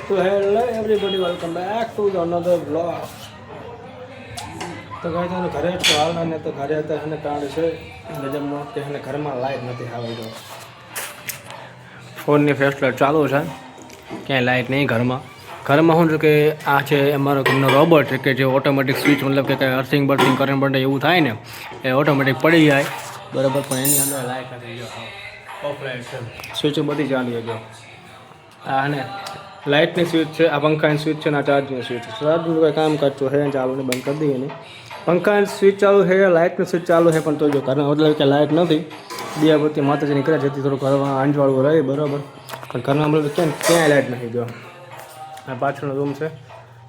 તો hello everybody welcome back to the another blog. તો કહે તો ઘરે જ હાલ ને તો ઘરે અત્યારે એને કાંડ છે ગજબનો કે એને ઘરમાં લાઇટ નથી આવી તો ફોનની ફેસલાઇટ ચાલુ છે, ક્યાંય લાઇટ નહીં ઘરમાં. ઘરમાં શું છે કે આ છે અમારો ઘરનો રોબોટ છે કે જે ઓટોમેટિક સ્વિચ મતલબ કે કંઈ અર્થિંગ બર્થિંગ કરંટ બર્ન્ટ એવું થાય ને એ ઓટોમેટિક પડી જાય બરાબર, પણ એની અંદર લાઇટ નથી. જો ઓફ લાઇટ છે, સ્વિચો બધી ચાલી ગયો. આ ને લાઇટની સ્વિચ છે, આ પંખાની સ્વિચ છે ને આ ચાર્જની સ્વિચ છે. ચાર્જનું કોઈ કામ કરતું છે ચાલુ ને બંધ કરી દઈએ નહીં. પંખાની સ્વિચ ચાલુ છે, લાઇટની સ્વિચ ચાલુ છે, પણ તો જો ઘરમાં મતલબ કે લાઇટ નથી. દિયાબત્તી માતાજી નીકળે જેથી થોડું ઘરમાં આંજવાળું રહે બરાબર, પણ ઘરમાં મતલબ ક્યાંય લાઇટ નથી. જો આ પાછળનો રૂમ છે,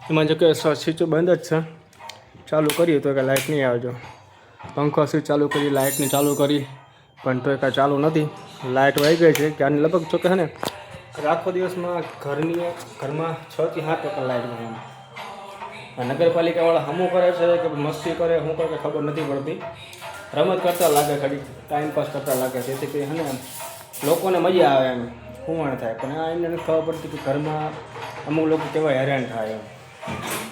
એમાં જો કે સ્વિચો બંધ જ છે. ચાલુ કરીએ તો કે લાઇટ નહીં આવે. જો પંખો સ્વિચ ચાલુ કરી, લાઇટની ચાલુ કરી, પણ તો કાંઈ ચાલુ નથી. લાઇટ વહી ગઈ છે ક્યારની લગભગ જો કે છે ને આખો દિવસમાં ઘરમાં 6 થી 7 લાઇટ હોય એમ. નગરપાલિકાવાળા હમું કરે છે કે મસ્તી કરે, શું કરે ખબર નથી પડતી. રમત કરતા લાગે, ઘડી ટાઈમપાસ કરતા લાગે, જેથી કરી છે ને લોકોને મજા આવે એમ, હુંવાણ થાય. પણ આ એમને નથી ખબર પડતી કે ઘરમાં અમુક લોકો કેવા હેરાન થાય એમ.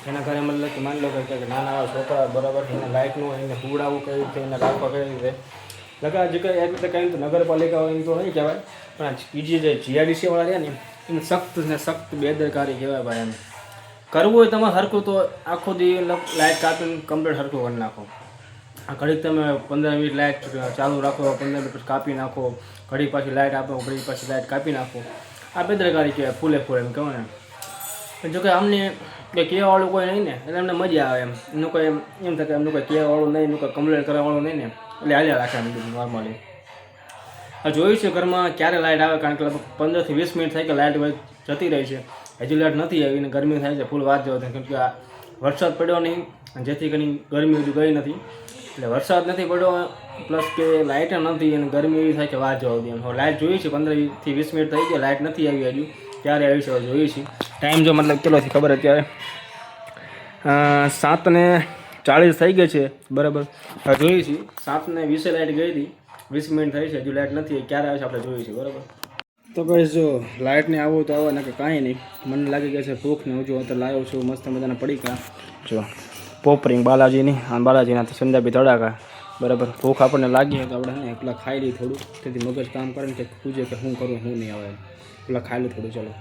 એના ઘરે મતલબ કે માની લો કે નાના છોકરા બરાબર એને લાઇટ ન હોય, એને હુવડાવવું કઈ રીતે, એને રાખવા કઈ રીતે લગા જે કંઈ એક રીતે કંઈ તો નગરપાલિકા હોય એમ તો નહીં કહેવાય, પણ બીજી જે જીઆઈડીસીવાળા રહ્યા ને એને સખ્ત ને સખ્ત બેદરકારી કહેવાય ભાઈ. એમ કરવું હોય તમારે હરખું તો આખો દી લાઇટ કાપીને કમ્પ્લીટ હરખું કરી નાખો. આ ઘડીક તમે 15 મિનિટ લાઇટ ચાલુ રાખો, 15 મિનિટ પછી કાપી નાખો, ઘડી પાછી લાઇટ આપો, ઘડી પાછી લાઇટ કાપી નાખો. આ બેદરકારી કહેવાય ફૂલે ફૂલે એમ કહો ને. પણ જોકે અમને કંઈ કહેવાવાળું કોઈ નહીં ને એટલે અમને મજા આવે એમ. એનું કોઈ એમ થાય કે એમનું કોઈ કહેવાવાળું નહીં, એનું કોઈ કમ્પ્લેન કરવાવાળું નહીં ને એટલે હાલ્યા રાખે એમ નોર્મલી. આ જોયું છે ઘરમાં ક્યારે લાઇટ આવે, કારણ કે લગભગ 15 થી 20 મિનિટ થાય કે લાઇટ જતી રહી છે, હજી લાઇટ નથી આવી ને ગરમી થાય છે ફૂલ વાત જવા થાય. કેમ કે આ વરસાદ પડ્યો નહીં જેથી કરીને ગરમી હજુ ગઈ નથી. એટલે વરસાદ નથી પડ્યો પ્લસ કે લાઇટ નથી અને ગરમી એવી થાય કે વાત જવા દે એમ. હવે લાઇટ જોઈ છે 15 થી 20 મિનિટ થઈ ગયા, લાઇટ નથી આવી હજુ, ક્યારે આવી છે જોઈએ છીએ. ટાઈમ જો મતલબ કેટલો છે ખબર, અત્યારે 7:40 થઈ ગઈ છે બરાબર. હવે જોઈએ છીએ 7:20 લાઇટ ગઈ હતી, 20 મિનિટ થઈ છે હજુ લાઇટ નથી, ક્યારે આવે છે આપણે જોઈએ છીએ બરાબર. તો ભાઈ જો લાઇટ નહીં આવવું તો આવે ને કે કાંઈ નહીં. મને લાગી ગયા છે ભૂખ ને હજુ તો લાવ્યો છું મસ્ત મજાના પડીકા. જો પોપરિંગ બાલાજીની, આ બાલાજીના સંજાબી તડાકા બરાબર. ભૂખ આપણને લાગી હોય તો આપણે પેલા ખાઈ લઈએ થોડું, તેથી મગજ કામ કરે ને કે પૂછે કે શું કરું શું નહીં આવે, પેલા ખાઈ લે થોડું. ચલો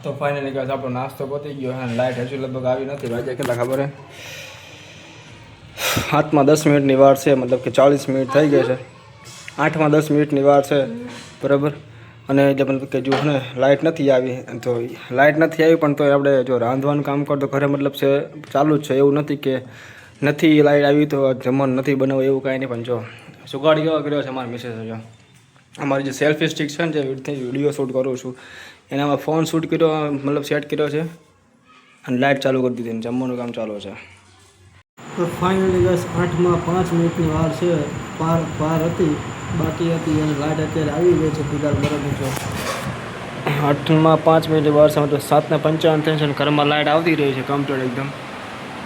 તો ફાઇનલી ગાઈસ આપણો નાસ્તો પતી ગયો અને લાઇટ હજુ લગભગ આવી નથી. વાગ્યા કેટલા ખબર હે? 7:10 મિનિટની વાર છે, મતલબ કે 40 મિનિટ થઈ ગઈ છે. 8:10 મિનિટની વાર છે બરાબર. અને એટલે મતલબ કે જો ને લાઇટ નથી આવી તો લાઇટ નથી આવી, પણ તો આપણે જો રાંધવાનું કામ કરતો ઘરે મતલબ છે ચાલુ જ છે. એવું નથી કે નથી લાઇટ આવી તો જમવાનું નથી બનાવવું એવું કાંઈ નહીં. પણ જો સુગાડી કેવા કર્યો છે અમારા મિસેસ. જો અમારી જે સેલ્ફી સ્ટિક છે ને જે વિડીયો શૂટ કરું છું એનામાં ફોન શૂટ કર્યો, મતલબ સેટ કર્યો છે અને લાઇટ ચાલુ કરી દીધી, જમવાનું કામ ચાલુ છે. તો ફાઇનલી બસ 8:05 મિનિટની વાર છે, પાર હતી બાકી હતી અને લાઇટ અત્યારે આવી ગઈ છે ફિલહાલ બરાબર. છે 8:05 મિનિટની વાર છે, મતલબ 7:55 થઈ છે અને ઘરમાં લાઇટ આવતી રહી છે કમ્પ્લીટ એકદમ.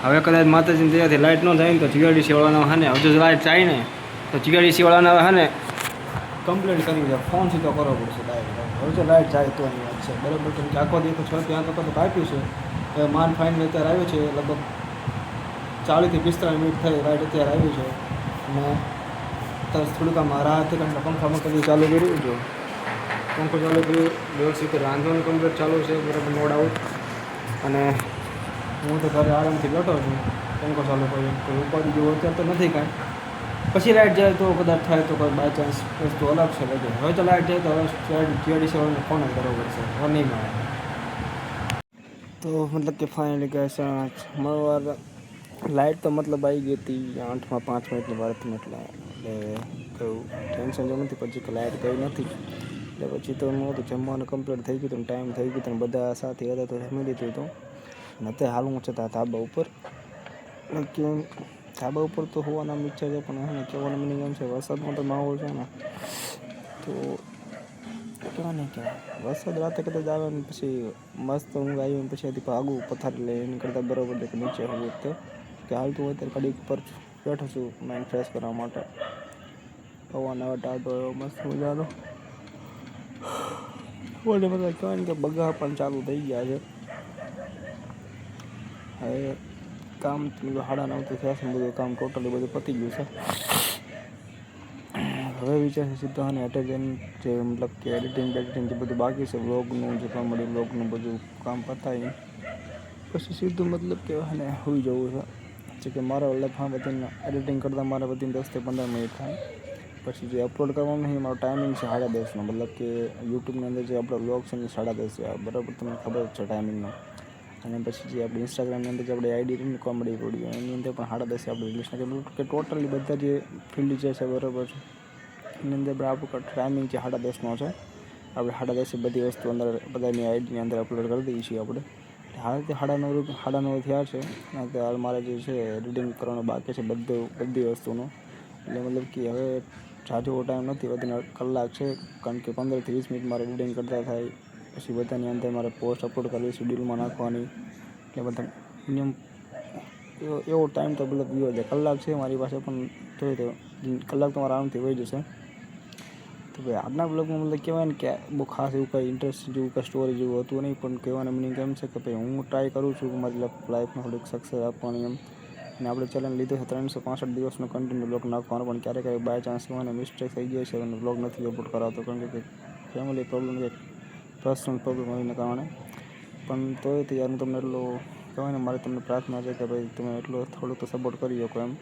હવે કદાચ માતાજીની દયાથી લાઇટ ન થાય ને તો જીઆઈડીસી વાળાના હા ને હજુ લાઇટ જાય ને તો જીઆઈડીસી વાળાના હા ને કમ્પ્લેન્ટ કરવી છે, ફોન સીધો કરવો પડશે ડાયરેક્ટ. હવે જો લાઇટ જાય તો એની વાત છે બરાબર. કેમ કે આખો દિવસ 6 થી 8 તો કાપ્યું છે. હવે માન ફાઇનલ અત્યારે આવ્યું છે, લગભગ 40 થી 45 મિનિટ થઈ લાઇટ અત્યારે આવી છે. અને અત્યારે થોડુંક આમ રાહતથી કારણ કે પંખામાં કદી ચાલુ કર્યું, જો પંખો ચાલુ કર્યું વ્યવસ્થિત, રાંધવાનું કમ્પ્લીટ ચાલુ છે બરાબર નો ડાઉટ. અને હું તો ઘરે આરામથી બેઠો છું, પંખો ચાલુ કર્યો કોઈ ઉપાડી જેવું અત્યારે તો નથી કાંઈ. પછી લાઇટ જાય તો કદાચ થાય તો કોઈ બાય ચાન્સ વસ્તુ અલગ છે બધું. હવે તો લાઇટ જાય તો હવે જીઆઈડીસી વાળાને ફોન જ કરવો પડશે, હવે નહીં મળે. તો મતલબ કે ફાઇનલી કહે છે મળવા લાઇટ તો મતલબ આવી ગઈ હતી 8:05 મિનિટની વાર હતી. એટલે કહ્યું ટેન્શન જો નથી પછી કે લાઇટ ગઈ નથી એટલે પછી તો હું તો જમવાનું કમ્પ્લીટ થઈ ગયું હતું, ટાઈમ થઈ ગયું હતું, બધા સાથે હતા તો જમી લીધું હતું. અને અત્યારે હાલ હું છે ધાબા ઉપર, કે ધાબા ઉપર તો હોવાના ઈચ્છા છે પણ એને કહેવાનો મિનિંગ એમ છે વરસાદમાં તો માહોલ છે ને તો કહેવાય નહીં કે વરસાદ રાતે કદાચ આવે ને પછી મસ્ત ઊંઘ આવી ને પછી આગું પથારી લઈ એની કરતાં બરાબર કે નીચે હોવું તે કે હાલતું હોય ત્યારે કડીક પર બેઠો છું માઇન્ડ ફ્રેશ કરવા માટે. પવન આવે ટાટો એવો મસ્ત મજાનો બોલે મતલબ કહેવાય ને કે બગા પણ ચાલુ થઈ ગયા છે. હવે કામ 9:30 થયા છે, બધું કામ ટોટલી બધું પતી ગયું છે. હવે વિચાર છે સીધા અને એટેન્ડ જે મતલબ કે એડિટિંગ જે બધું બાકી છે વ્લોગનું, જે પણ મળ્યું વ્લોગનું બધું કામ પતાવી પછી સીધું મતલબ કે અને સુઈ જવું છે. જે કે મારા લગભગ બધીને એડિટિંગ કરતાં મારે બધીને 10 થી 15 મિનિટ થાય. પછી જે અપલોડ કરવાનું છે મારો ટાઈમિંગ છે 10:30નો, મતલબ કે યુટ્યુબની અંદર જે આપણો વ્લોગ છે એ 10:30 છે, બરાબર તમને ખબર જ છે ટાઈમિંગનો. અને પછી જે આપણે ઇન્સ્ટાગ્રામની અંદર જે આપણે આઈડી રહીને કોમેડી વિડીયો એની અંદર પણ 10:30 આપણે રિલીઝ કરીએ કે ટોટલી બધા જે ફિલ્ડ જે છે બરાબર છે એની અંદર આપણું ટાઈમિંગ છે 10:30નો છે. આપણે 10:30 બધી વસ્તુ અંદર બધાની આઈડીની અંદર અપલોડ કરી દઈએ છીએ આપણે. હાલ તે 9:30 થયા છે અને હાલ મારે જે છે એડિટિંગ કરવાનું બાકી છે બધી વસ્તુનું. એટલે મતલબ કે હવે જાજો ટાઈમ નથી, વધીને કલાક છે, કારણ કે 15 થી 20 મિનિટ મારે એડિટિંગ કરતા થાય. પછી બધાની અંદર મારે પોસ્ટ અપલોડ કરવી, શેડ્યુલમાં નાખવાની, એટલે બધા મિનિમમ એવો ટાઈમ તો મતલબ ગયો છે. કલાક છે મારી પાસે, પણ જોઈએ તો કલાક તો મારા આરામથી વહી જશે. તો ભાઈ આજના બ્લોગમાં મતલબ કહેવાય ને કે બહુ ખાસ એવું કંઈ ઇન્ટરેસ્ટ જેવું કંઈ સ્ટોરી જેવું હતું નહીં, પણ કહેવાનો મિનિંગ એમ છે કે ભાઈ હું ટ્રાય કરું છું કે મારી લાઈફમાં થોડીક સક્સેસ આપવાની એમ. અને આપણે ચેલેન્જ લીધો છે 365 દિવસનો કન્ટિન્યુ બ્લોગ નાખવાનો, પણ ક્યારેક બાય ચાન્સ મને મિસ્ટેક થઈ જાય છે અને બ્લોગ નથી અપલોડ કરાવતો, કારણ કે ફેમિલી પ્રોબ્લેમ કે પર્સનલ પ્રોબ્લેમ હોવાને કારણે. પણ તોય તે યાર હું તમને એટલો કહેવાય ને, મારે તમને પ્રાર્થના છે કે ભાઈ તમે એટલો થોડુંક તો સપોર્ટ કરી શકો એમ.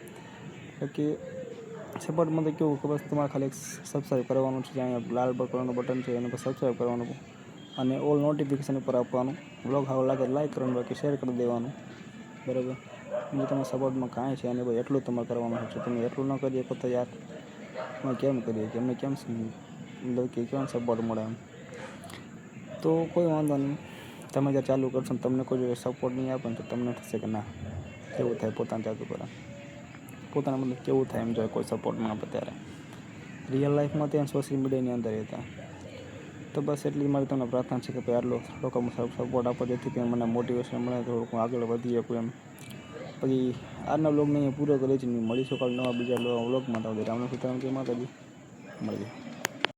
બાકી સપોર્ટમાં તો કેવું ખબર છે, તમારે ખાલી સબસ્ક્રાઈબ કરવાનું છે, જ્યાં લાલ કલરનું બટન છે એને પર સબસ્ક્રાઈબ કરવાનું અને ઓલ નોટિફિકેશન ઉપર આપવાનું. બ્લોગ સારો લાગે લાઈક કરવાનું, બાકી શેર કરી દેવાનું, બરાબર. જો તમે સપોર્ટમાં કાંઈ છે અને ભાઈ એટલું જ તમારે કરવાનું છે. તમે એટલું ન કરી શકો તો યાર અમે કેમ કરીએ કે અમને કેમ મતલબ કે કેમ સપોર્ટ મળે એમ. તો કોઈ વાંધો નહીં, તમે જ્યાં ચાલુ કરશો ને તમને કોઈ સપોર્ટ નહીં આપે ને તો તમને થશે કે ના કેવું થાય પોતાનું ચાલુ કરે, પોતાના મતલબ કેવું થાય એમ જો કોઈ સપોર્ટ ના આપે ત્યારે રિયલ લાઈફમાં ત્યાં સોશિયલ મીડિયાની અંદર હતા. તો બસ એટલી મારી તમને પ્રાર્થના છે કે ભાઈ આટલો લોકોમાં સપોર્ટ આપો, જેથી કરીને મને મોટિવેશન મળે, થોડુંક આગળ વધી શકું એમ. પછી આજના વ્લોગને અહીંયા પૂરો કરીએ છીએ. મળીશું કાલે નવા બીજા વ્લોગમાં. તો રામનું સીતારામ, જય માતાજી, મળીએ.